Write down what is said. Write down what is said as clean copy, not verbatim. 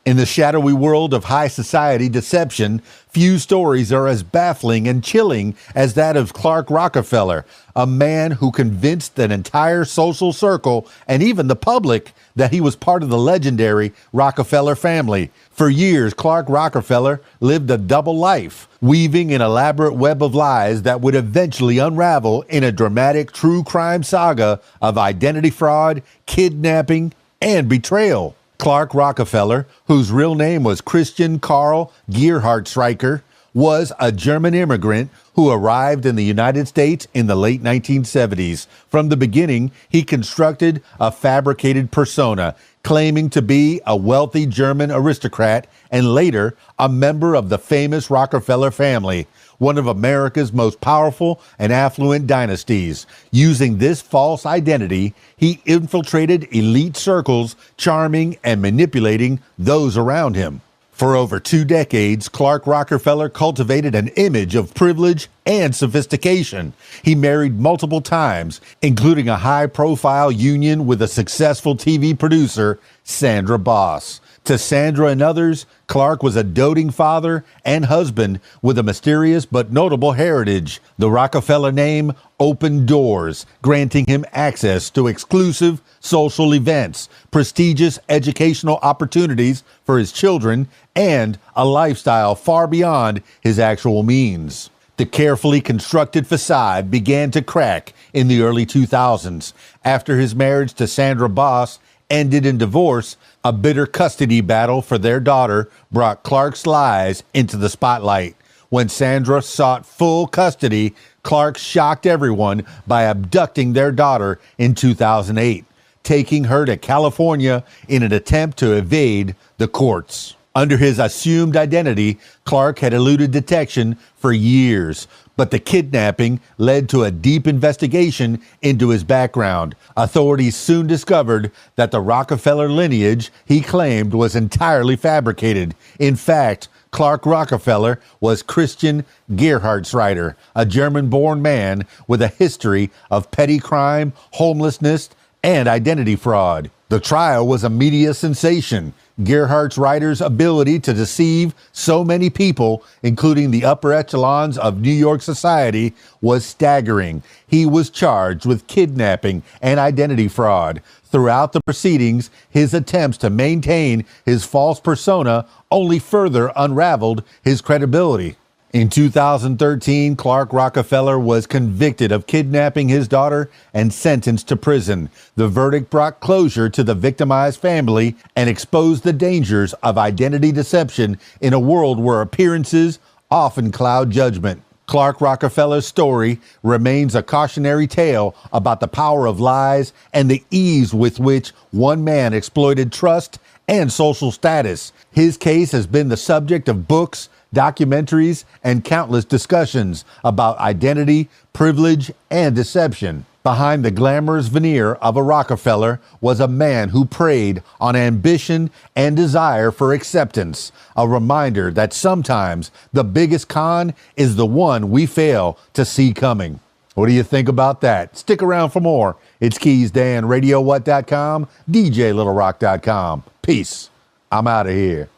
In the shadowy world of high society deception, few stories are as baffling and chilling as that of Clark Rockefeller, a man who convinced an entire social circle and even the public that he was part of the legendary Rockefeller family. For years, Clark Rockefeller lived a double life, weaving an elaborate web of lies that would eventually unravel in a dramatic true crime saga of identity fraud, kidnapping, and betrayal. Clark Rockefeller, whose real name was Christian Karl Gerhard Streicher, was a German immigrant who arrived in the United States in the late 1970s. From the beginning, he constructed a fabricated persona, claiming to be a wealthy German aristocrat and later a member of the famous Rockefeller family, one of America's most powerful and affluent dynasties. Using this false identity, he infiltrated elite circles, charming and manipulating those around him. For over 2 decades, Clark Rockefeller cultivated an image of privilege and sophistication. He married multiple times, including a high-profile union with a successful TV producer, Sandra Boss. To Sandra and others, Clark was a doting father and husband with a mysterious but notable heritage. The Rockefeller name opened doors, granting him access to exclusive social events, prestigious educational opportunities for his children, and a lifestyle far beyond his actual means. The carefully constructed facade began to crack in the early 2000s. After his marriage to Sandra Boss ended in divorce, a bitter custody battle for their daughter brought Clark's lies into the spotlight. When Sandra sought full custody, Clark shocked everyone by abducting their daughter in 2008, taking her to California in an attempt to evade the courts. Under his assumed identity, Clark had eluded detection for years, but the kidnapping led to a deep investigation into his background. Authorities soon discovered that the Rockefeller lineage he claimed was entirely fabricated. In fact, Clark Rockefeller was Christian Gerhard Streicher, a German-born man with a history of petty crime, homelessness, and identity fraud. The trial was a media sensation. Gerhard Streicher's ability to deceive so many people, including the upper echelons of New York society, was staggering. He was charged with kidnapping and identity fraud. Throughout the proceedings, his attempts to maintain his false persona only further unraveled his credibility. In 2013, Clark Rockefeller was convicted of kidnapping his daughter and sentenced to prison. The verdict brought closure to the victimized family and exposed the dangers of identity deception in a world where appearances often cloud judgment. Clark Rockefeller's story remains a cautionary tale about the power of lies and the ease with which one man exploited trust and social status. His case has been the subject of books, documentaries, and countless discussions about identity, privilege, and deception. Behind the glamorous veneer of a Rockefeller was a man who preyed on ambition and desire for acceptance, a reminder that sometimes the biggest con is the one we fail to see coming. What do you think about that? Stick around for more. It's KeysDAN, RadioWhat.com, DJLittleRock.com. Peace. I'm out of here.